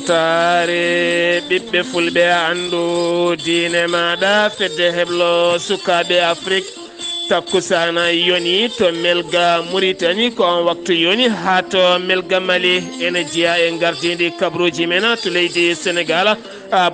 weltaare ɓiɓɓe fulɓe andu diine maɗa fedde heblo sukaɓe Afrique takkusana yoni to melga Mauritanie ko on waktu yoni ha to melga Mali ene jeeya e gardidi kabaruuji men to leydi Sénégal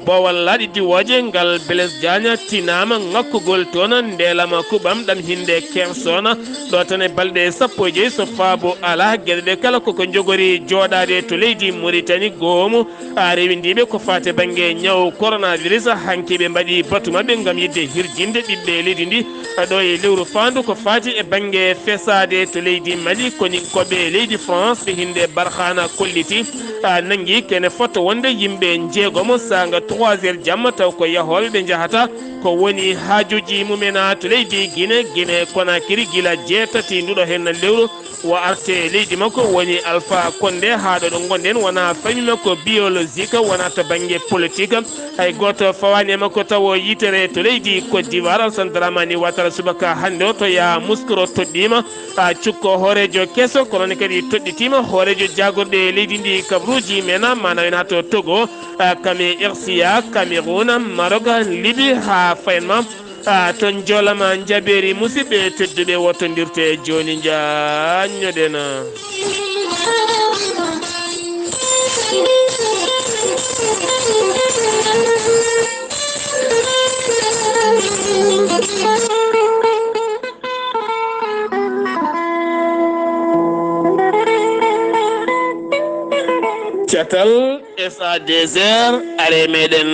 bowal laaɗi diwoje ngal Blaise Diagne tinama ngakkugol toon ndelama kuɓam ɗam hinde kersona ɗo tan e balɗe sappo e joyyi so faabo ala gueɗe ɗe kala koko jogori joɗade to leydi Mauritanie goomu rewindiɓe ko fate banggue ñaw coronavirus hankiɓe mbaɗi batu mabɓe gam yidde hirjinde ɓiɓɓe leydi ndi ɗo e lewru fandu ko fati e banggue fesade to leydi Mali koni koɓe leydi France ɓe hinde barhana kolliti nangui kene fotta wonde yimɓe jeegomo saga 3h jamma taw ko yahoɓe ɓe jahata ko woni haajuji mumena to leydi Guinée Conakry gila jeetati nduɗo hen lewru wo arte leydi makko woni Alpha Condé haɗo ɗo gonɗen wona famille makko biologique wona to banggue politique hay goto fawani e makko taw yitere to leydi Côte d'Ivoire Alassane Dramane Ouattara subaka hande o to ya muskoro toɗɗima cukko hoorejo kesso kono kadi toɗɗitima hoorejo jagorɗe leydi ndi kabaruuji mena mana en ha to Togo kame RCA Cameroun Maroc Libye ha fayenma ton jolama jaɓeri musidɓe tedduɓe wottodirte joni jañoɗena catal SADR are meɗen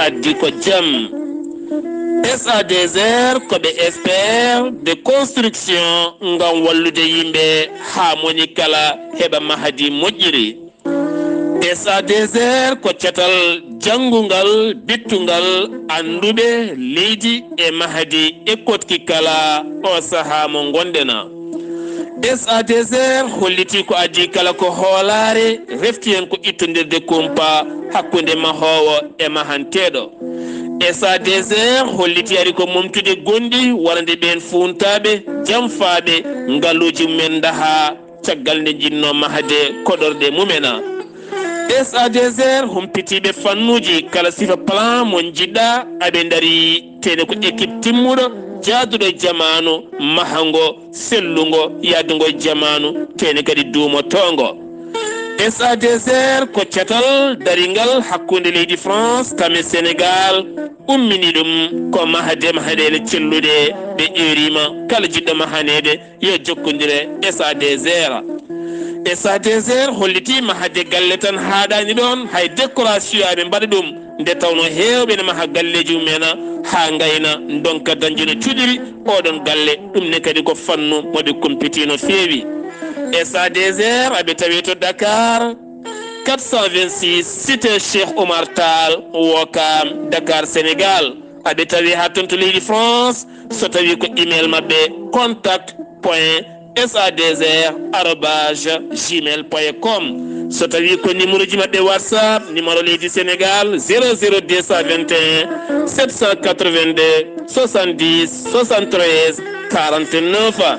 addi ko jaam SADR koɓe expert de construction ngam wallude yimɓe ha moni kala heɓa mahadi moƴƴiri SADR ko catal janngungal bittungal anduɓe leydi e mahadi ekkotki kala o saaha mo gonɗena SADR holliti ko addi kala ko hoolare refti hen ko ittodirde kumpa hakkude mahowo e mahanteɗo SADR holliti ari ko momtude gondi warande ɓen funtaɓe jamfaɓe ngaluji mumen daha caggal nde jinno mahade koɗorɗe mumena SADR humpitiɓe fannuji kala sifa plan mo jiɗɗa aɓe daari tene ko équipe timmuɗo jaaduɗo jamanu mahango sellungo yaddugo jamanu tene kadi duumotongo SADR ko catal daringal hakkunde leydi France kame Sénégal ummini ɗum ko mahadeele celluɗe ɓe ƴeerima kala jiɗɗo mahanede yo jokkodire SADR holliti mahade galle tan haɗani ɗon hay décoration aɓe mbaɗa ɗum nde tawno hewɓe ne maha galleji mumena ha gayna donka dañde cuɗiri oɗon galle ɗum ne kadi ko fannu moɓe compitino feewi SADR aɓe tawi to Dakar 426 cité Cheikh Oumar Tall Ouakam Dakar Sénégal aɓe tawi ha toon to leydi France so tawi ko email mabɓe contact.sadr@gmail.com so tawi ko numéro ji mabɓe WhatsApp numéro leydi Sénégal 00221 782 70 73 49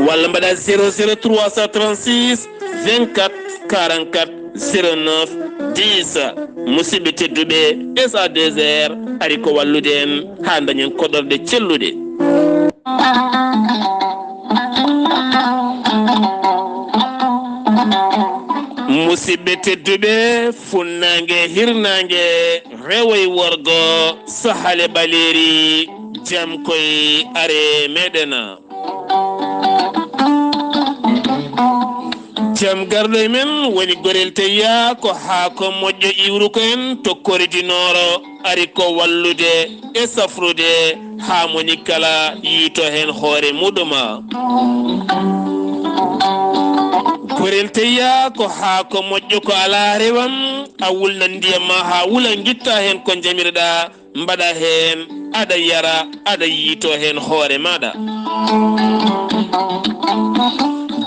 walla mbaɗa 00336 24 44 09 10 musidɓe tedduɓe SADR ari ko wallude en ha dañen koɗorɗe celluɗe musidɓe tedduɓe funnangue hirnangue rewoy worgo sahale ɓaleri jam koye are meɗena jam garɗo e men woni gorel teya ko ha ko moƴƴo iwru ko en to koridinoro ari ko wallude e safrude ha moni kala yiito hen hoore muɗuma gorel teya ko ha ko moƴƴo ko ala rewam a wulna ndiyam ma ha wula guitta hen ko jamirɗa mbaɗa hen aɗa yara aɗa yiito hen hoore maɗa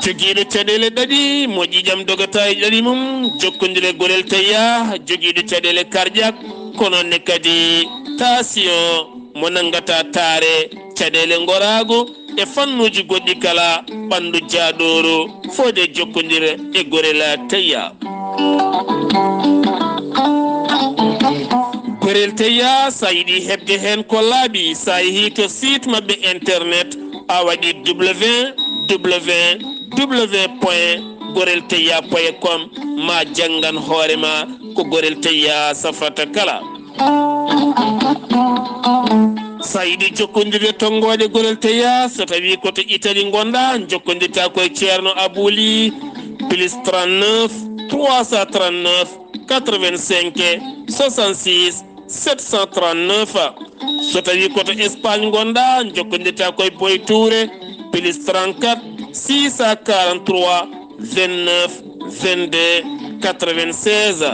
jogiiɗo caɗele ɗaɗi mo ƴiƴam dogata e ɗaɗi mum jokkodire gorel teya jogiiɗo caɗele cardiaque kono ne kadi tension mo nangata taare caɗele gorago e fannuji goɗɗi kala ɓandu jaaɗoru fode jokkodire e gorel teya gorel teya sa yiɗi hebde hen ko laaɓi sa yeehi to site mabɓe internet a waɗi www.gorelteya.com ma janggan hoorema ko gorel teya safrata kala. sa yiɗi jokkodirde tonggode gorel teya so tawi koto Italie gonɗa jokkodirta koye ceerno Abouli +39 339 85 66 739. so tawi koto Espagne gonɗa jokkodirta koye Boy Touré +34 643 29 22 96.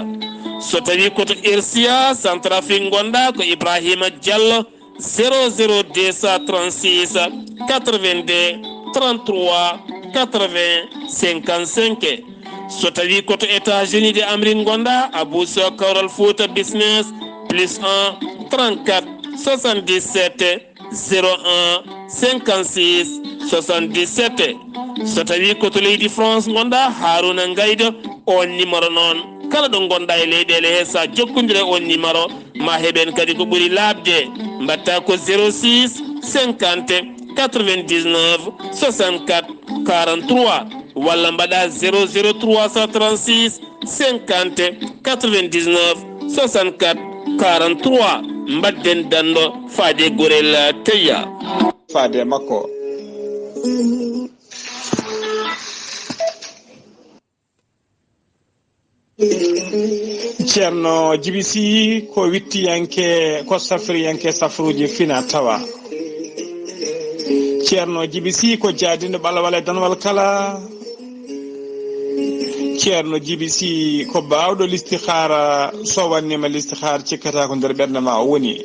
so tawi koto Irsia Centrafrique gonɗa ko Ibrahima Diallo 00236 82 33 80 55. so tawi koto États-Unis de Amérique gonɗa Abou Sow Kawral Fouta business +1 34 77 01 56 77. so tawi koto leydi France gonɗa Haruna Ngaydo on numéro noon kala ɗo gonɗa e leyɗele he sa jokkodire on numéro ma heɓen kadi ko ɓuuri labde mbatta ko 06 50 99 64 43 walla mbaɗa 00336 50 99 64 43 mbadden danɗo faade gorel teya faade makko. ceerno Djibisi ko wittiyanke ko safriyanke safruji fina tawa. ceerno Djibisi ko jaadino ɓalawal e danwal kala. ceerno Djibisi ko bawɗo listihara so wannima listihar cikkata ko nder ɓernde ma o woni.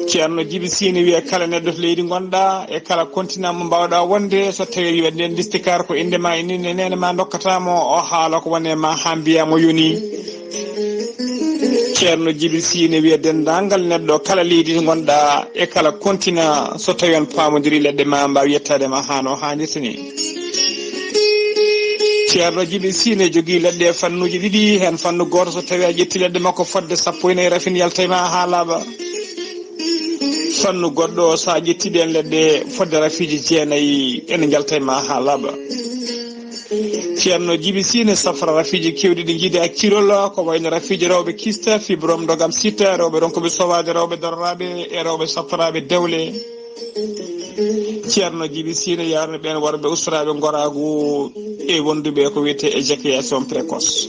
ceerno Djibisi ne wiya kala neɗɗo to leydi gonɗa e kala continent mo mbawɗa wonde so tawi wiya nden listikar ko inde ma ini nene ma dokkatamo o haala ko wone ma ha mbiyamo yoni. ceerno Djibisi ne wiya dendagal neɗɗo kala leydi to gonɗa e kala continent so tawi on pamodiri leɗɗe ma mbawi yettade ma hano hannirta ni. ceerno Djibisi ne jogui leɗɗe fannuji ɗiɗi hen fannu goto so tawi a ƴetti leɗɗe makko fodde 14 rafin yaltayma ha laaɓa. fannu goɗɗo sa ƴettiɗi en leɗɗe fodde rafiji 9 ene jaltayma ha laaɓa. ceerno Djibisi ne safra rafiji kewɗi ɗi jiide hakkirol ko wayno rafiji rewɓe kista fibrom dogam sita rewɓe ronkoɓe sowade rewɓe dororaɓe e rewɓe saftoraɓe dewle. ceerno Djibisi ne yarno ɓen worɓe ustaraɓe goragu e wonduɓe ko wiyete éjaculation précoce.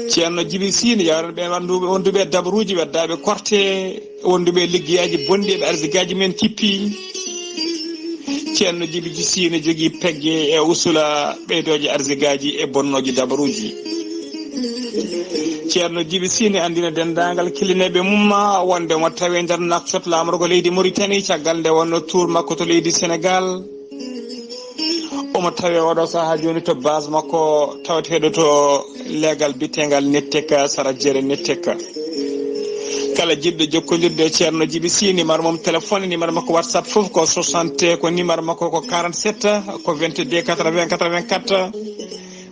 ceerno Djibisi ne yarno ɓen wonduɓe dabaruji weddaɓe korte wonduɓe liggueyaji bonɗi ɓe arsigaji men kippi. ceerno Djibisi ne jogui pegge e usula ɓeydoje arsigaji e bonnoji dabaruji. ceerno Djibisi ne andina dendagal kilineɓe mumma wonde mo tawi nder naksot lamorgo leydi Mauritanie caggal nde wonno tour makko to leydi Sénégal. omo tawi oɗo saaha joni to base makko tawateɗo to légal bitegal netteka sara jere netteka. kala jiɗɗo jokkodirde ceerno Djibisi numéro mom téléphone numéro makko WhatsApp foof ko 60 ko numéro makko ko 47 ko 22 80 84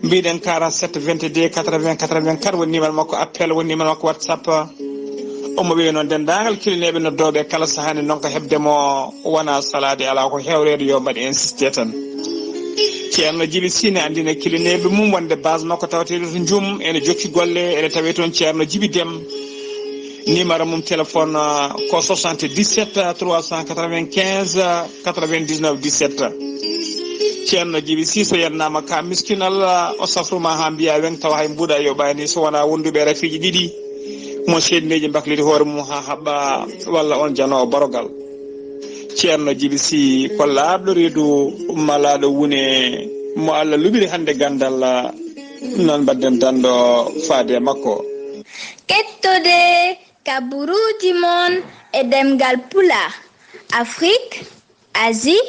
mbiɗen 47 22 80 84 woni numéro makko appel woni numéro makko WhatsApp. omo wiya noon dendagal kilineɓe noddoɓe kala sahani noon ko hebdemo wona salade ala ko hewrede yo mbaɗi insisté tan. ceerno Djibisi ne andina kilineɓe mum wonde base makko tawateɗo to Djoum ene jokki golle ene tawi toon ceerno Djibi Déme numéro mum téléphone ko 77 395 99 17. ceerno Djibisi so yennama ka miskinal o safruma ha mbiya wen taw hay mbuuɗa yo ɓayni so wona wonduɓe rafiji ɗiɗi mo seedneji baklidi hoore mum ha haɓɓa walla on janowo barogal. ceerno Djibisi ko laaɓɗo reedu malaɗo wune mo Allah luɓiri hannde Ganndal noon mbadden danɗo faade makko. kettode kabaruuji mon e ɗemngal pulaar Afrique, Asie,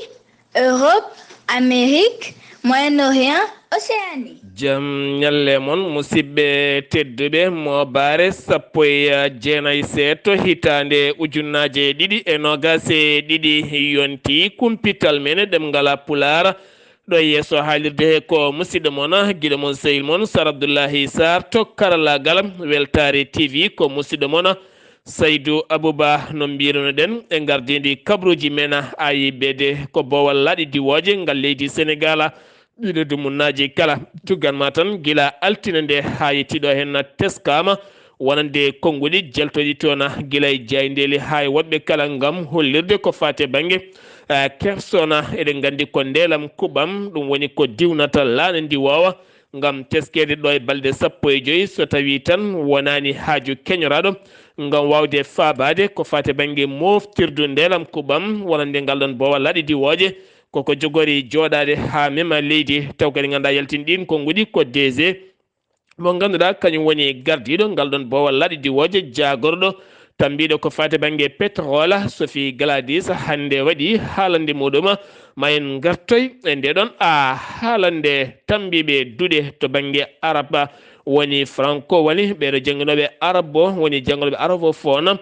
Europe, Amérique, Moyen-Orient, Océanie. jam ñalle mon musidɓe tedduɓe mawbaare 19 seeɗto hitande ujunnaje 2 e 22 yonti kumpital men ɗemngal pulaar ɗo yeeso haalirde he ko musidɗo moon guiɗo moon sehil moon Sar Abdullaahi Saar to karallagal Weltaare TV ko musidɗo moon Saydou Abouba no mbiruno ɗen e gardidi kabaruuji men AIBD ko bowal laaɗi diwoje ngal leydi Sénégal ɗiɗo dumunnaji kala tugganma tan gila altine nde ha yettiɗo hen teskama wonande konguɗi jaltoɗi toon gila e jaydeli ha e woɗɓe kala gam hollirde ko fate banggue kersona eɗen gandi ko ndelam kuɓam ɗum woni ko diwnata laana ndi wawa gam teskede ɗo e balɗe 15 so tawi tan wonani haaju keñoraɗo gam wawde faabade ko fate banggue moftirdu ndelam kuɓam wonande ngal ɗon bowal laaɗi diwoje koko jogori joɗade ha mema leydi taw kadi ganduɗa yaltin ɗin konguɗi ko DG mo ganduɗa kañum woni gardiɗo ngal ɗon bowal laaɗi diwoje jagorɗo tambiɗo ko fate banggue pétrole Sophie Gladys hannde waɗi haalande muɗum ma en gartoy e ndeɗon haalande tambiɓe duuɗe to banggue arabe woni franco woni ɓeɗo jangguinoɓe arabe o woni jangguinoɓe arabophone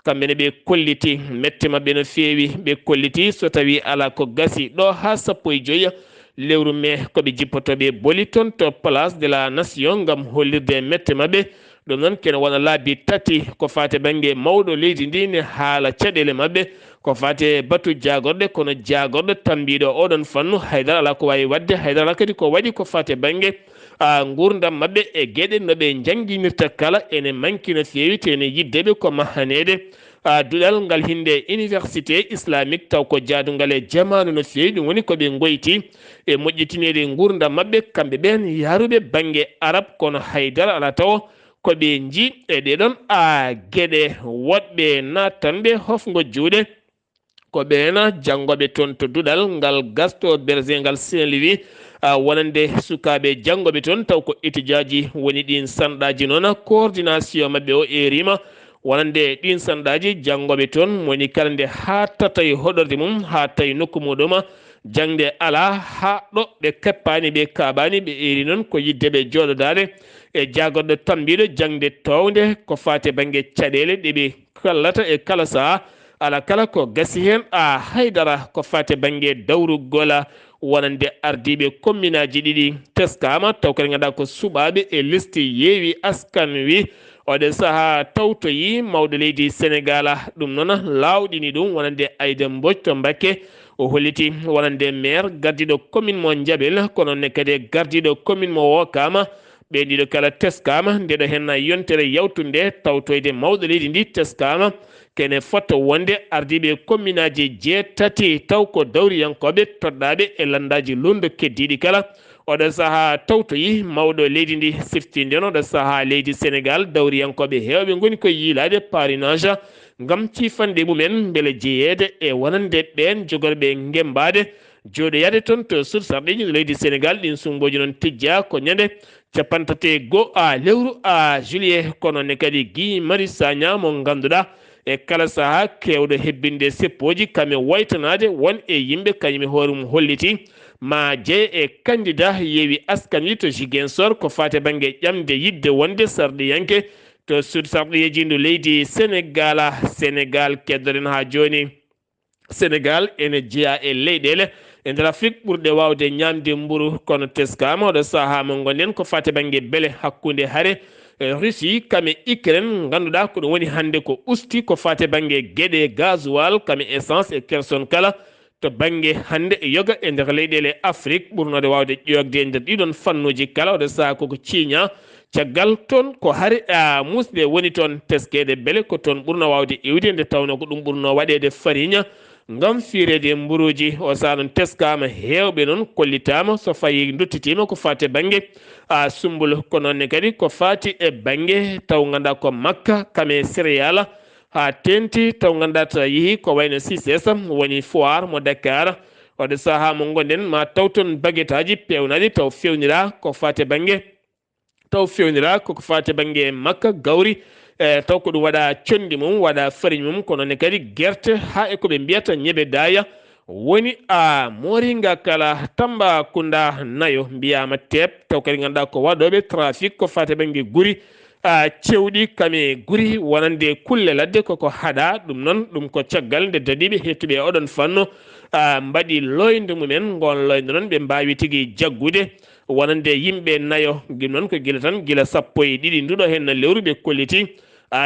kamɓene ɓe kolliti mette mabɓe no feewi ɓe kolliti so tawi ala ko gasi ɗo ha 15 lewru mai koɓe jippotoɓe boli toon to place de la nation gam hollirde mette mabɓe ɗum noon kene wona laabi tati ko fate banggue mawɗo leydi ndi ne haala caɗele mabɓe ko fate batu jagorɗe kono jagorɗo tambiɗo oɗon fannu haydara ala ko wawi wadde haydara ala kadi ko waɗi ko fate banggue gurdam mabɓe e gueɗe noɓe jangguinirta kala ene manki no fewi te ene yiddeɓe ko mahanede duɗal ngal hinde université islamique taw ko jaadugal e jamanu no fewi ɗum woni koɓe goyti e moƴƴitinede gurdam mabɓe kamɓe ɓen yaruɓe banggue arabe kono haydara ala taw koɓe ji e ɗeɗon gueɗe woɗɓe nattanɓe hofgo juuɗe ko ɓeena janngoɓe toon to duɗal ngal gasto berger ngal Saint-Louis wonande sukaɓe janngoɓe toon taw ko étudiaji woni ɗin sanɗaji noon coordination mabɓe o erima wonande ɗin sanɗaji janngoɓe toon woni kala nde ha tatay hoɗorde mum ha tawi nokku muɗum jangde ala ha ɗo ɓe keppani ɓe kaɓani ɓe eri noon ko yiddeɓe joɗodade e jagorɗo tambiɗo jangde towde ko fate banggue caɗele ɗeɓe kallata e kala saaha ala kala ko gasi hen haydara ko fate banggue dawrugol wonande ardiɓe commune aji ɗiɗi teskama taw kadi ganduɗa ko suɓaɓe e lesti yeewi askan wi oɗe saaha tawtoyi mawɗo leydi Sénégal ɗum noon lawɗini ɗum wonande Aïda Mbodj to Mbacké o holliti wonande maire gardiɗo commune mo Diabel kono ne kadi gardiɗo commune mo Wokama ɓe ɗiɗo kala teskama ndeɗo hen yontere yawtude tawtoyde mawɗo leydi ndi teskama kene fotta wonde ardiɓe commune aji jeetati taw ko dawriyankoɓe toɗɗaɓe e landaji londo keddiɗi kala oɗo saaha tawtoyi mawɗo leydi ndi siftinde oɗo saaha leydi Sénégal dawriyankoɓe hewɓe goni koye yiilade parrainage gam cifande mumen beele jeeyede e wonande ɓen jogorɓe gembade jooɗoyade toon to sursarɗeji no leydi Sénégal ɗin sumboji noon tijja ko ñande capantate go lewru juillet kono ne kadi Guy Marius Sagna mo ganduɗa e kala saaha kewɗo hebbinde seppoji kame waytanade won e yimɓe kañum e hoore mum holliti ma jeeye e candidat yeewi askan wi to Ziguinchor ko fate banggue ƴamde yidde wonde sarɗiyanke to sud sarɗiyeji ndu leydi Sénégal keddoren ha joni Sénégal ene jeeya e leyɗele e nder Afrique ɓurɗe wawde ñamde mburu kono teskama oɗo saaha mo gonɗen ko fate banggue beele hakkude haare Russie kame Ukraine ganduɗa ko ɗum woni hannde ko usti ko fate banggue gueɗe gasoil kame essence e kerson kala to banggue hannde e yoga e nder leyɗele Afrique ɓurnode wawde ƴogde e nder ɗiɗon fannuji kala oɗo saaha koko ciiña caggal toon ko haare musde woni toon teskede beele ko toon ɓurno wawde iwde nde tawno ko ɗum ɓurno waɗede farine ngam firede mburuji o saaha noon teskama hewɓe noon kollitama so fayi duttitima ko fate banggue sumbul ko nonne kadi ko fati e banggue taw ganduɗa ko makka kame céréal ha tenti taw ganduɗa to yeehi ko wayno Suisse woni foire mo Dakar oɗo saaha mo gonɗen ma taw toon baguette aji pewnaɗi taw fewnira ko fate banggue koko fate banggue makka gawri taw ko ɗum waɗa condi mum waɗa farine mum kono ne kadi guerte ha e koɓe mbiyata ñebe daya woni moringa kala Tambacounda nayo mbiyama teep taw kadi ganduɗa ko waɗoɓe trafic ko fate banggue guuri cewɗi kame guri wonande kulle ladde koko haɗa ɗum noon ɗum ko caggal nde dadiɓe hettuɓe oɗon fanno mbaɗi loyde mumen ngon loyde noon ɓe mbawi tigui jaggude wonande yimɓe nayo gim noon ko guila tan guila 12 nduɗo hen lewru ɓe kolliti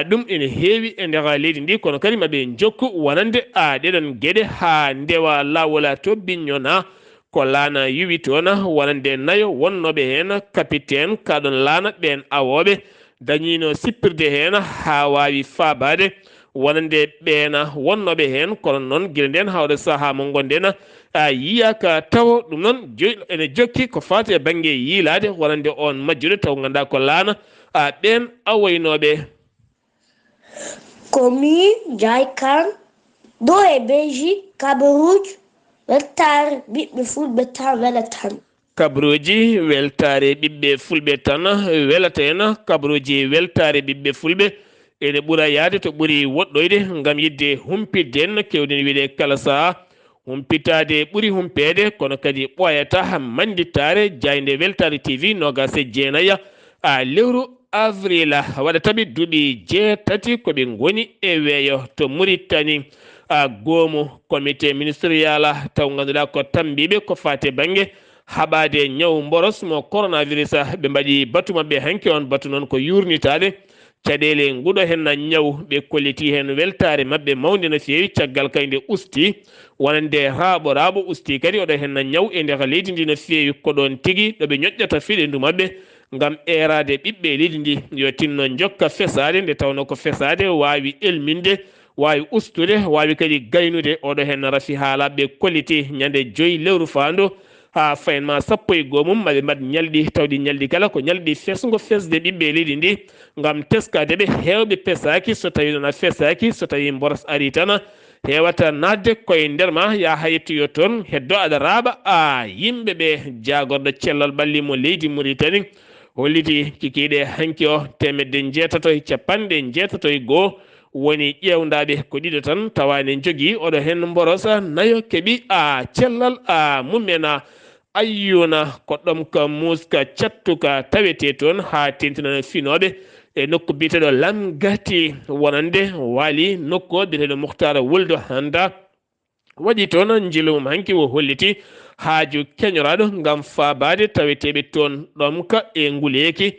ɗum ene heewi e nder leydi ndi kono kadi maɓe jokku wonande ɗeɗon gueɗe ha ndewa lawol to biñona ko laana yuwi toon wonande nayo wonnoɓe hen capitaine kaɗon laana ɓen awoɓe dañino sippirde hen ha wawi fabade wonande ɓeena wonnoɓe hen kono noon guila nden hawde saaha mo gonɗen yiyaka taw ɗum noon ene jokki ko fati e banggue yiilade wonande on majjuɗo taw ganduɗa ko laana ɓen awoynoɓe komi jaykan ɗo e belgique kabaruuji weltaare ɓiɓɓe fulɓe tan welatan kabaruuji weltaare ɓiɓɓe fulɓe tan welata en kabaruuji weltaare ɓiɓɓe fulɓe ene ɓuura yaade to ɓuuri woɗɗoyde gam yidde humpidde en kewɗen wiide kala saaha humpitade ɓuuri humpede kono kadi ɓoyata mandittare jayde weltare tv nogas e jeenaya lewru avril waɗa taɓi duuɓi 6 koɓe goni e weeyo to Mauritanie goomu comité ministériel taw ganduɗa ko tambiɓe ko fate banggue haɓade ñaw boros mo coronavirus ɓe mbaɗi batu mabɓe hanki on batu noon ko yurnitade caɗele nguɗo hen ñaw ɓe kolliti hen weltare mabɓe mawde no fewi caggal kayde usti wonande raaɓo usti kadi oɗo hen ñaw e nder leydi ndi no fewi ko ɗon tigui ɗoɓe ñoƴƴata fiɗendu mabɓe gam erade ɓiɓɓe leydi ndi yo tinno jokka fesade nde tawno ko fesade wawi elminde wawi ustude wawi kadi gaynude oɗo hen rafi haala ɓe kolliti ñande 5 lewru fandu ha fayenma 11 mum maɓe mbaɗ ñalɗi tawɗi ñalɗi kala ko ñalɗi fesgo fesde ɓiɓɓe leydi ndi gam teskade ɓe hewɓe pesaki so tawi noon a fesaki so tawi boros ari tan hewata nadde koye nder ma ya hayettoyo toon heddo aɗa raaɓa yimɓeɓe jagorɗo cellal ɓalli mo leydi Mauritanie holliti kikiɗe hanki o 691 woni ƴewdaɓe ko ɗiɗo tan tawani jogui oɗo hen borosa nayo keeɓi cellal mumena ayyuna ko ɗom ka muska cattuka tawete toon ha tentinana finoɓe e nokku biteɗo lamgati wonande waali nokku o biteɗo muhtara wuldo handa waɗi toon jilumum hanki o holliti haaju keñoraɗo gam fabade taweteɓe toon ɗom ka e nguleki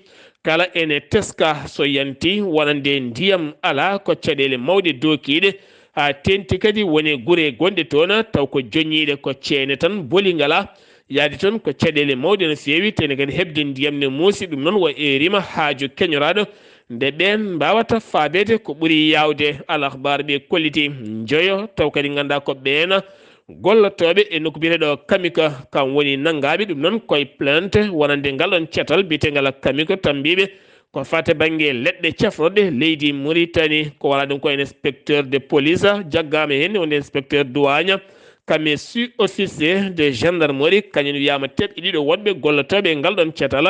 kala ene teska so yanti wonande ndiyam ala ko caɗele mawɗe dokiɗe ha tenti kadi woni guure gonɗe toon taw ko joñiɗe ko ceene tan boli ngala yaadi toon ko caɗele mawɗe no fewi tene kadi hebde ndiyam ne muusi ɗum noon wa erima haaju keñoraɗo nde ɓen mbawata faabede ko ɓuuri yawde alahbar ɓe kolliti joyo taw kadi ganda ko ɓeena gollotoɓe e nokku biteɗo kamika kam woni naggaɓe ɗum noon koye plante wonande ngalɗon cetal bitegal kamika tambiɓe ko fate banggue leɗɗe cafroɗe leydi Mauritanie ko wala ɗum ko inspecteur de police jaggama hen wonde inspecteur douane kamɓe sous-officier de gendarmerie kañum wiyama teɓɓe ɗiɗo woɗɓe gollotoɓe ngalɗon cetal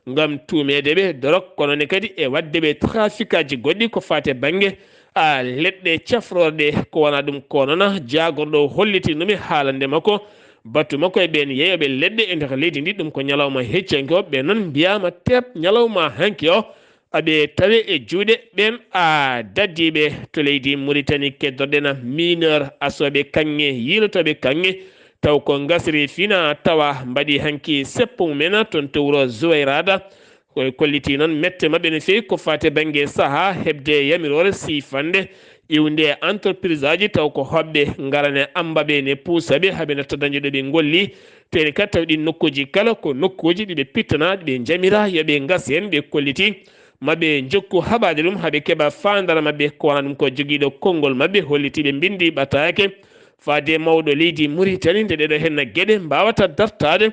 gam tumedeɓe dorok kono ne kadi e waddeɓe trafic aji goɗɗi ko fate banggue leɗɗe cafrorɗe ko wona ɗum konona jagorɗo holliti numi haalande makko battu makko e ɓen yeeyoɓe leɗɗe e nder leydi ndi ɗum ko ñalawma heccanki o ɓe noon mbiyama teb ñalawma hanki o aɓe tawe e juuɗe ɓen daddiɓe to leydi Mauritanie keddorɗen mineur asoɓe kanŋe yilotoɓe kanŋe taw ko gasri fina tawa mbaɗi hanki seppo mumen toon to wuro Zouayrada koye kolliti noon mette mabɓe no fewi ko fate banggue saaha hebde yamirore sifande iwde entreprise aji taw ko hoɓɓe garane ambaɓe ne puusaɓe haaɓe natta dañde ɗo ɓe golli teni kadi taw ɗi nokkuji kala ko nokkuji ɗiɓe pittana ɗiɓe jamira yoɓe gas hen ɓe kolliti maɓe jokku haɓade ɗum haaɓe keeɓa fandara mabɓe ko wona ɗum ko joguiɗo konngol mabɓe hollitiɓe bindi ɓatake faade mawɗo leydi Mauritanie nde ɗeɗo henna gueɗe mbawata dartade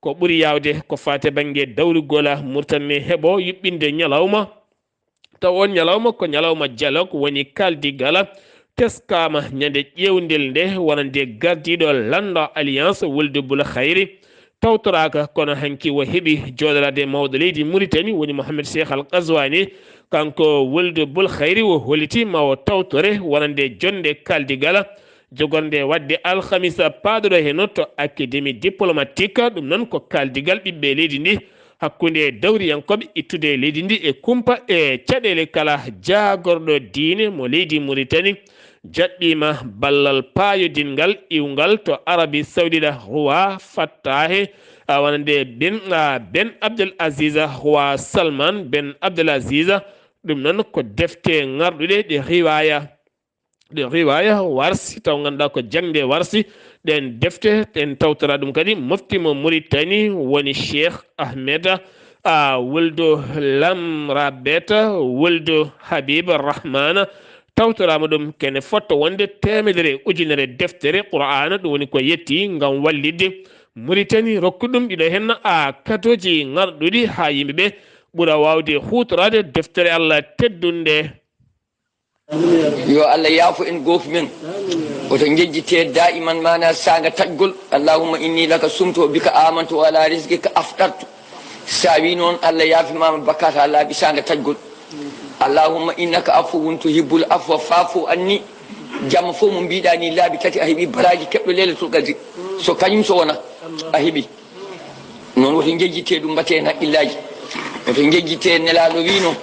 ko ɓuuri yawde ko fate banggue dawrugola Mauritanie heeɓo yuɓɓinde ñalawma taw on ñalawma ko ñalawma dialogue woni kaldigala teskama ñande ƴewdel nde wonande gardiɗo lando alliance wulde bula hayri tawtoraka kono hanki wo heeɓi joɗorade mawɗo leydi Mauritanie woni Mouhamed Cheikh Al Qazwani kanko wulde bul hayri wo holliti ma o tawtore wonande jonde kaldigala jogorde wadde alhamisa paɗoɗo hen to académie diplomatique ɗum noon ko kaldigal ɓiɓɓe leydi ndi hakkunde dawriyankoɓe ittude leydi ndi e kumpa e caɗele kala jagorɗo diine mo leydi Mauritanie jaɓɓima ballal paayodingal iwngal to Arabie Saoudite roi Fattahe wonande ben Abdul Aziz roi Salman ben Abdul Aziz ɗum noon ko defte ngarɗuɗe ɗe riwaya warsi taw ganduɗa ko jangde warsi ɗen defte en tawtora ɗum kadi moftimo Mauritanie woni Cheikh Ahmed woldo Lamrabeta woldo Habib Rahman tawtorama ɗum kene fotto wonde temedere ujunere deftere Qur'ana ɗum woni ko yetti ngam wallidde Mauritanie rokku ɗum ɗiɗo henna kadoji ngarɗuɗi ha yimɓeɓe ɓuura wawde hutorade deftere Allah teddunde. yo Allah yaafo en goofu men oto jejjite da'iman mana saga tajgol allahumma inni laka sumtu bika amantu wa ala rizqika aftartu sa wi noon Allah yaafimama bakata laaɓi saga tajgol allahumma innaka afuwun tuhibbul afwa faafu anni jamma fof mo mbiɗa ni laaɓi tati a heeɓi baraji keɓɗo leylatul qadri so kañum so wona a heeɓi noon woto jejjite ɗum mbate hen haqqillaji woto jejjite nelaɗo wino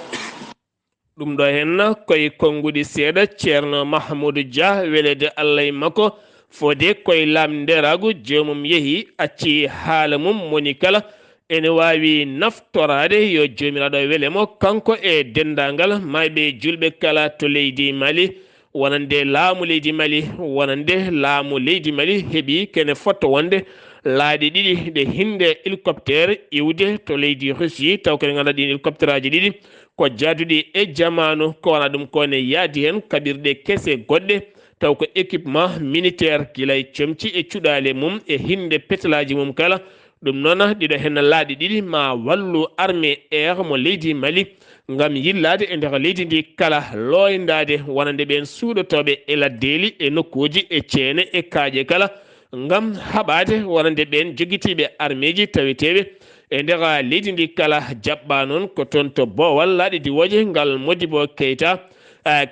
ɗum ɗo henna koye konguɗi seeɗa ceerno Mahmoudou Dia welede Allah e makko fode koye lamderagu jomum yeehi acci haala mum moni kala ene wawi naftorade yo jomiraɗo welemo kanko e dendagal mayɓe julɓe kala to leydi Mali wonande laamu leydi Mali wonande laamu leydi Mali heeɓi kene fotto wonde laaɗi ɗiɗi ɗe hinde hélicoptére iwde to leydi Russie taw kene ganduɗa ɗin hélicoptére aji ɗiɗi ko jaaduɗi e jamanu ko wona ɗum kone yaadi hen kaɓirɗe kese goɗɗe taw ko équipement militaire guilay comci e cuɗale mum e hinde petelaji mum kala ɗum noon ɗiɗo hen laaɗi ɗiɗi ma wallu armée air mo leydi Mali ngam yillade e nder leydi ndi kala loyndade wonande ɓen suuɗotoɓe e laddeeli e nokkuji e ceene e kaaƴe kala ngam haɓade wonande ɓen joguitiɓe armée ji taweteɓe e nder leydi ndi kala jaɓɓa noon ko toon to Bowal laaɗi diwoje ngal Modibo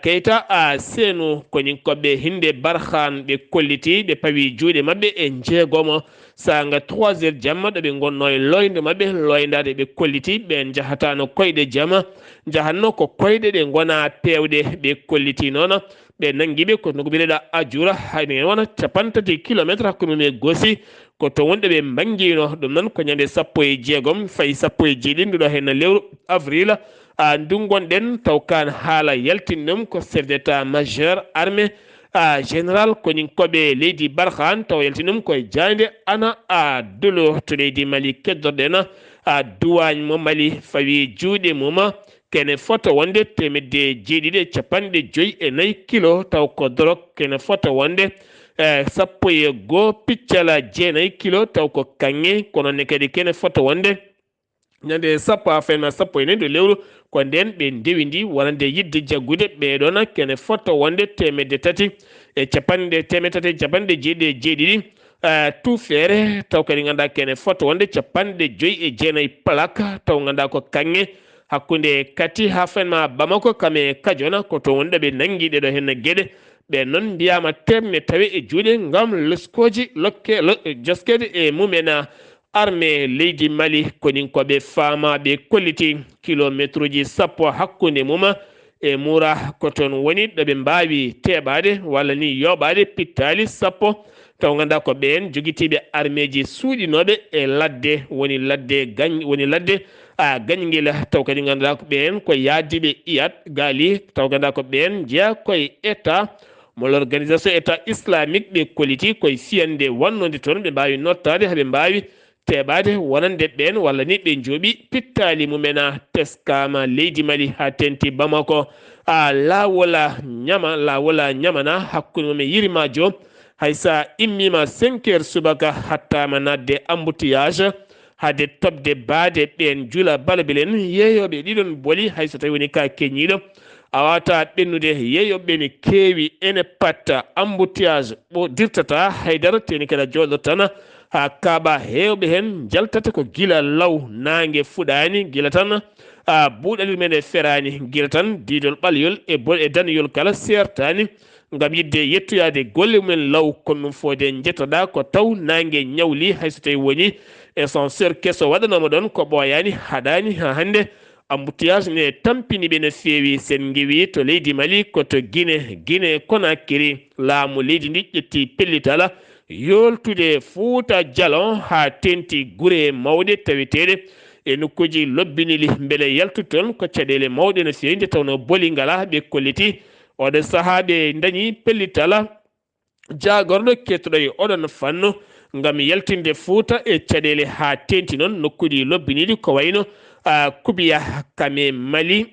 Keita seenu konin koɓe hinde Barkhane ɓe kolliti ɓe pawi juuɗe mabɓe e jeegomo sanga 3 heures jamma ɗo ɓe gonno e loyde mabɓe loydade ɓe kolliti ɓe jahatano koyɗe jamma jahanno ko koyɗe ɗe gona pewɗe ɓe kolliti noon ɓe nanguiɓe ko nogo ɓireɗa ajura hayne wona 50 kilométre hakkude e Gossi ko to wonɗe ɓe banguino ɗum noon ko ñande 16 fayi 17 nduɗo hen lewru avril ndu gonɗen taw kan haala yaltinɗum ko chef d' état majeur armée général konin koɓe leydi Barkhane taw yaltinɗum koye jande ana dolo to leydi Mali keddorɗen duwagne mo Mali fawi juuɗe mum kene foto wonde 750 kilo taw ko drog kene foto wonde 11 piccala 9 kilo taw ko kanŋe kono ne kadi kene foto wonde ñande 10 do lewru ko nden ɓe ndewindi wonande yidde jaggude ɓeɗon kene foto wonde 350 tout feere taw kadi ganduɗa kene foto wonde 59 plaque taw ganduɗa ko kanŋe hakkunde kati ha fenma Bamako kame Kajona ko to wonde ɓe nangi ɗeɗo hen gueɗe ɓe noon mbiyama temne tawi e juuɗe ngam luskoji joskede e mumena armée leydi Mali konin koɓe famaɓe kolliti kilométre ji 10 hakkunde muma e mura ko toon woni ɗo ɓe mbawi teɓade walla ni yoɓade pittali 10 taw ganduɗa ko ɓen joguitiɓe armée ji suuɗinoɓe e ladde woni ladde gañguel taw kadi ganduɗa ko ɓen ko yaadiɓe iyat gaali taw ganduɗa ko ɓen jeeya koye état mo l'organisation état islamique ɓe kolliti koye fiyande wannode toon ɓe mbawi nottade haɓe mbawi teɓade wonande ɓen walla ni ɓe jooɓi pittali mumena teskama leydi Mali ha tenti Bamako lawola ñamana hakkude mumen yirimajo haysa immima 5 heures subaka hattama nadde embouteillage hade tobde baade ɓen juula balabilen yeeyoɓe ɗiɗon booli hayso tawi woni ka keñiɗo a wawata ɓennude yeeyoɓe ne keewi ene patta embouteillage ɓo dirtata haydara teni kada jooɗo tan ha kaaɓa hewɓe hen jaltata ko gila law nangue fuɗani gila tan buuɗal men e ferani gila tan didol ɓalyol e daniyol kala sertani ngam yidde yettoyade golle mumen law kono ɗum fode jettoɗa ko taw nangue ñawli hayso tawi woni essentiel kesso waɗanoma ɗon ko ɓoyani haɗani ha hannde embouteillage ne tampini ɓe no feewi sen gewi to leydi Mali koto Guinée Conakry laamu leydi ndi ƴetti pellitala yoltude Fouta Djalon ha tenti gure mawɗe taweteɗe e nokkuji lobbinili beele yaltude toon ko caɗele mawɗe no feewi nde tawno booli ngala ɓe kolliti oɗo saaha ɓe dañi pellitala jagorɗo kettoɗo e oɗon fanno ngam yaltinde Fouta e caɗele ha tenti noon nokkuji lobbiniɗi ko wayno Kubiya Kame Mali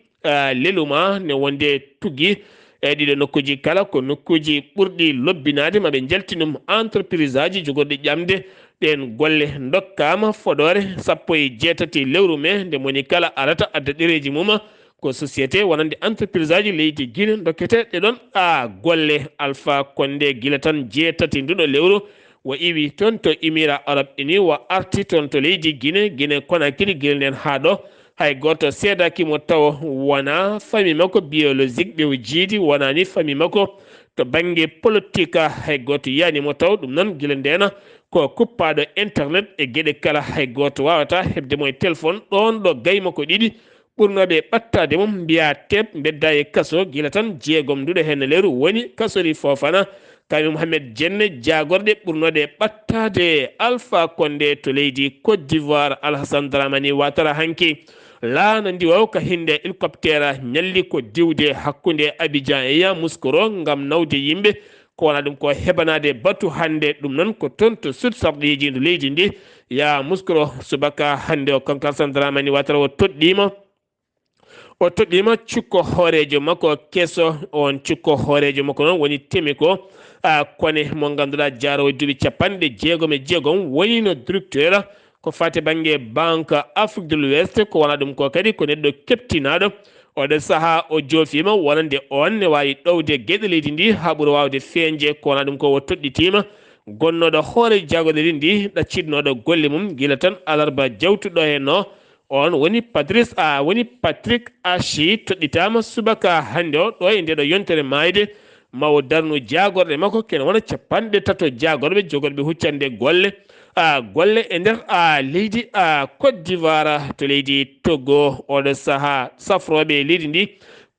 leluma ne wonde tuggi e ɗiɗo nokkuji kala ko nokkuji ɓurɗi lobbinade maɓe jaltinum entreprise aji jogorɗi ƴamde ɗen golle dokkama fodore 17 lewru mai nde moni kala arata adda ɗereji mum ko société wonande entreprise aji leydi Guinée dokkete ɗeɗon golle Alpha Condé gila tan 7 nduɗo lewru wo iwi toon to Émirats Arabes Unis wo arti toon to leydi Guinée Conakry guila nden ha ɗo hay goto seedakimo taw wona famille makko biologique ɓe o jiidi wonani famille makko to banggue politique hay goto yiyanimo taw ɗum noon guila ndena ko kuppaɗo internet e gueɗe kala hay goto wawata hebdemo e téléphone ɗon ɗo gayma ko ɗiɗi ɓurnoɓe ɓattade mum mbiya teb bedda e kaso guila tan 6 nduɗo hen lewru woni kasori Fofana Kami Mohamed Jenne jagorɗe ɓurnoɗe ɓattade Alpha Condé to leydi Côte d'Ivoire Alassane Dramani Ouattara hanki laana ndi waw ka hinde hélicoptère ñalli ko diwde hakkunde Abidjan e Yamoussoukro ngam nawde yimɓe ko wona ɗum ko hebanade batu hande ɗum noon ko toon to sud sarɗiji ndo leydi ndi Yamoussoukro subaka hande o kanko Alassane Dramani Ouattara o toɗɗima cukko hoorejo makko kesso on cukko hoorejo makko noon woni temi ko kone mo ganduɗa jaarowo duuɓi 66 woni no directeur ko fate banggue banque Afrique de l'Ouest ko wona ɗum ko kadi ko neɗɗo keptinaɗo oɗo saaha o joofima wonande on ne wawi ɗowde gueɗe leydi ndi ha ɓuura wawde feeñde ko wona ɗum ko o toɗɗitima gonnoɗo hoore jagoɗeɗi ndi ɗacciɗnoɗo golle mum guila tan alarba jawtuɗo hen no on woni Patrick Achi toɗɗitama subaka hande o ɗo e ndeɗo yontere mayde mawo darnu jagorɗe makko kene wona 30 jagorɓe jogorɓe huccande golle e nder leydi Côte d'Ivoire to leydi Togo oɗo saaha safroɓe leydi ndi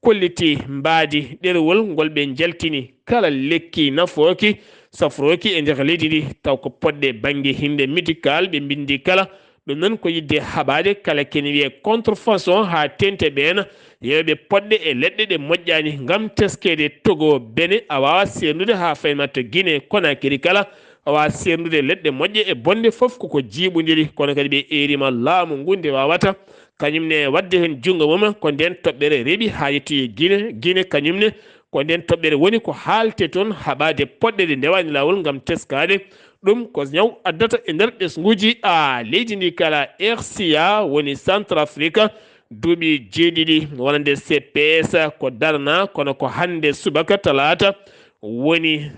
kolliti mbaadi ɗerewol ngol ɓe jaltini kala lekki nafoki safroki e nder leydi ndi taw ko poɗɗe banggue hinde médical ɓe bindi kala ɗum noon ko yidde haɓade kala kene wiye contrefaçon ha tente ɓen yewɓe poɗɗe e leɗɗe ɗe moƴƴani ngam teskede Togo bene a wawa sernude ha fayma to Guinée Conakry kala a wawa sernude leɗɗe moƴƴe e bonde foof koko jiiɓodiri kono kadi ɓe erima laamu ngu nde wawata kañumne wadde hen jungo mum ko nden toɓɓere reeɓi ha yettoye Guinée kañumne ko nden toɓɓere woni ko haalte toon haɓade poɗɗe ɗe ndewani lawol ngam teskade ɗum ko ñaw addata e nder ɓesguji leydi ndi kala RCA woni Centrafrique duuɓi 7 wonande CPS ko darna kono ko hande subaka talata woni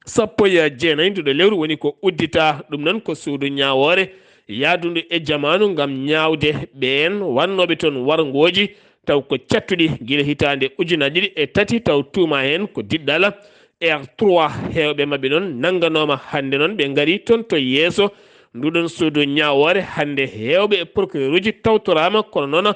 19 nduɗo lewru woni ko uddita ɗum noon ko suudu ñawore yadundu e jamanu ngam ñawde ɓen wannoɓe toon wargoji taw ko cattuɗi guila hitande 2003 taw tuuma hen ko diɗɗala R3 hewɓe mabɓe noon nanganoma hande noon ɓe gari toon to yeeso nduɗon suudu ñawore hande hewɓe e procureur uji tawtorama kono noon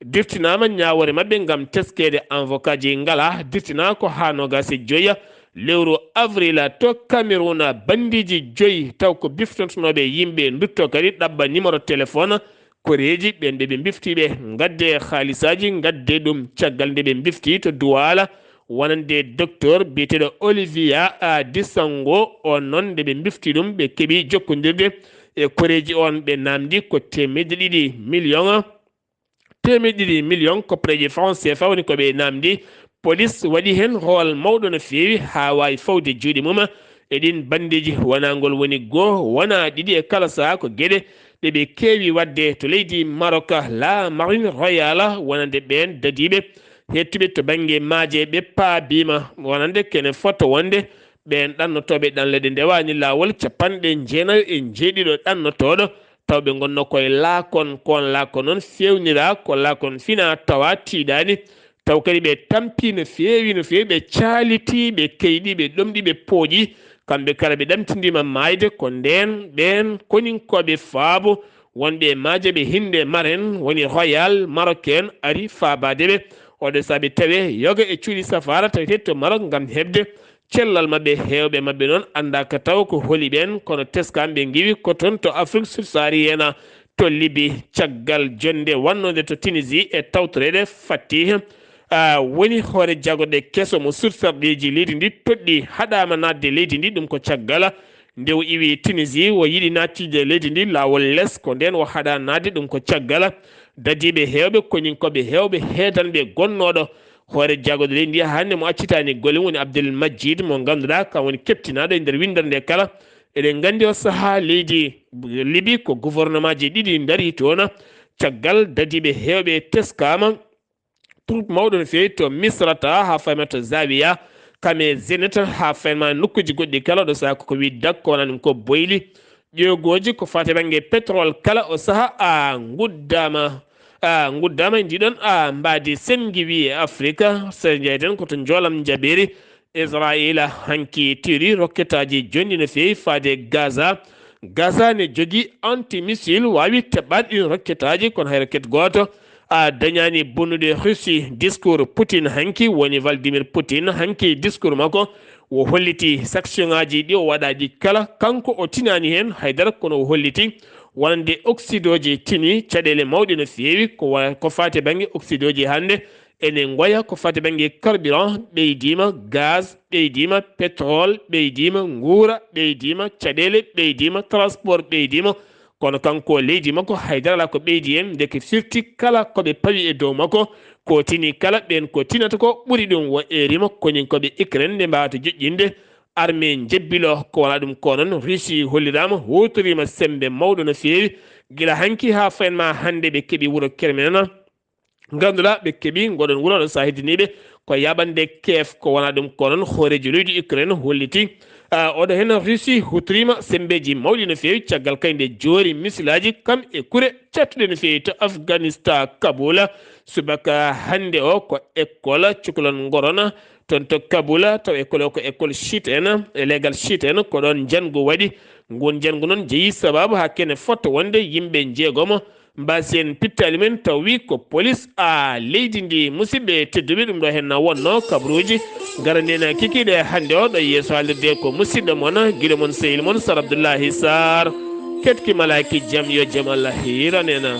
dirtinama ñawore mabɓe gam teskede avocat ji ngala dirtina ko ha 25 lewru avril to Cameroun bandiji 5 taw ko biftontonoɓe yimɓe dutto kadi ɗabba numéro téléphone koreji ɓen ɓe biftiɓe gadde haalisaji gadde ɗum caggal nde ɓe bifti to Douala wonande docteur biyeteɗo Olivia Disango on noon nde ɓe bifti ɗum ɓe keeɓi jokkodirde e koreji on ɓe namdi ko 2 million koppareji franc CFA woni koɓe namdi police waɗi hen hool mawɗo no feewi ha wawi fawde juuɗe mum eɗin bandiji wonagol woni goo wona ɗiɗi e kala saha ko gueɗe ɗe ɓe keewi wadde to leydi Maroc la marine royale wonande ɓen dadiɓe hettuɓe to banggue maaje ɓe paabima wonande kene foto wonde ɓen ɗannotoɓe ɗanleɗe ndewani lawol 97 ɗannotoɗo tawɓe gonno koye laakon kon laakon noon fewnira ko laakon fina tawa tiiɗani taw kadi ɓe tampi no feewi ɓe caaliti ɓe keyɗi ɓe ɗomɗi ɓe pooƴi kamɓe kala ɓe ɗamtindima maayde ko nden ɓen koninkoɓe faabo wonɓe maaje ɓe hinde maren woni royal marocain ari faabadeɓe oɗo saabi tawe yoga e cuuɗi safara tawete to Maroc gam hebde cellal mabɓe hewɓe mabɓe noon andaka taw ko hooli ɓen kono teskam ɓe giwi ko toon to Afrique subsaharienne to Libye caggal jonde wannode to Tunisie e tawtorede fatti woni hoore jagoɗe keso mo sursarɗeji leydi ndi toɗɗi haɗama nadde leydi ndi ɗum ko caggal nde o iwi Tunisie o yiɗi nattide leydi ndi lawol less ko nden o haɗa nadde ɗum ko caggal dadiɓe hewɓe koñinkoɓe hewɓe heedanɓe gonnoɗo hoore jagoɗe leydi ndi hannde mo accitani golle woni Abdoul Majid mo ganduɗa kam woni keptinaɗo e nder windere nde kala eɗen gandi o saaha leydi Libye ko gouvernement ji ɗiɗi daari toon caggal dadiɓe hewɓe teskama troupe mawɗo no fewi to Misrata ha fayma to Zawiya kame Zenit ha fayma nokkuji goɗɗi kala ɗo saaha koko wi dak ko wona ɗum ko boyli ƴogoji ko fate banggue pétrole kala o saaha guddama ndiɗon mbadi sengi wi e Afrique so jeyten koto joolam jaɓeri Israila hanki tiri rokketaji jonni no fewi faade Gaza ne jogui anti missile wawi teɓɓade ɗin rokketaji kono hay rocket goto dañani bonnude Russie discours Poutine hanki woni Vladimir Poutine hanki discours makko o holliti sanction ngaji ɗi o waɗaɗi kala kanko o tinani hen haydara kono o holliti wonande oxydoji tini caɗele mawɗe no fewi ko fate banggue oxydoji hannde ene goya ko fate banggue carburant ɓeydima gaz ɓeydima pétrole ɓeydima guura ɓeydima caɗele ɓeydima transport ɓeydima kono kanko leydi makko haydara ala ko ɓeydi hen deke firti kala koɓe pawi e dow makko ko tini kala ɓen ko tinata ko ɓuuri ɗum wo erima koñinkoɓe Ukraine nde mbawata joƴƴinde armée jebbilo ko wona ɗum ko noon Russie hollirama hutorima sembe mawɗo no fewi guila hanki ha fayenma hannde ɓe keeɓi wuuro Kermen ganduɗa ɓe keeɓi goɗon wuuro ɗo sa heddiniɓe ko yaɓande Kiev ko wona ɗum ko noon hoorejo leydi Ukraine holliti oɗo hen Russie hutorima sembeji mawɗi no fewi caggal kayde joori misilaji kam e kure cattuɗe no fewi to Afghanistan Kaboul subaka hannde o ko école cukalon gorona toon to Kaboul taw école o ko école chiite en légal chiite en ko ɗon jangu waɗi ngun jangu noon jeeyi sababu ha kene fotta wonde yimɓe jeegomo mbasi en pittali men taw wi ko police leydi ndi musidɓe tedduɓe ɗum ɗo hen wonno kabaruuji garanden kikiɗe hannde o ɗo yeeso haalirde ko musidɗo moon guiɗo moon sehil moon Sar Abdullaahi Saar ketki malaki jaam yo jaam Allah hiranena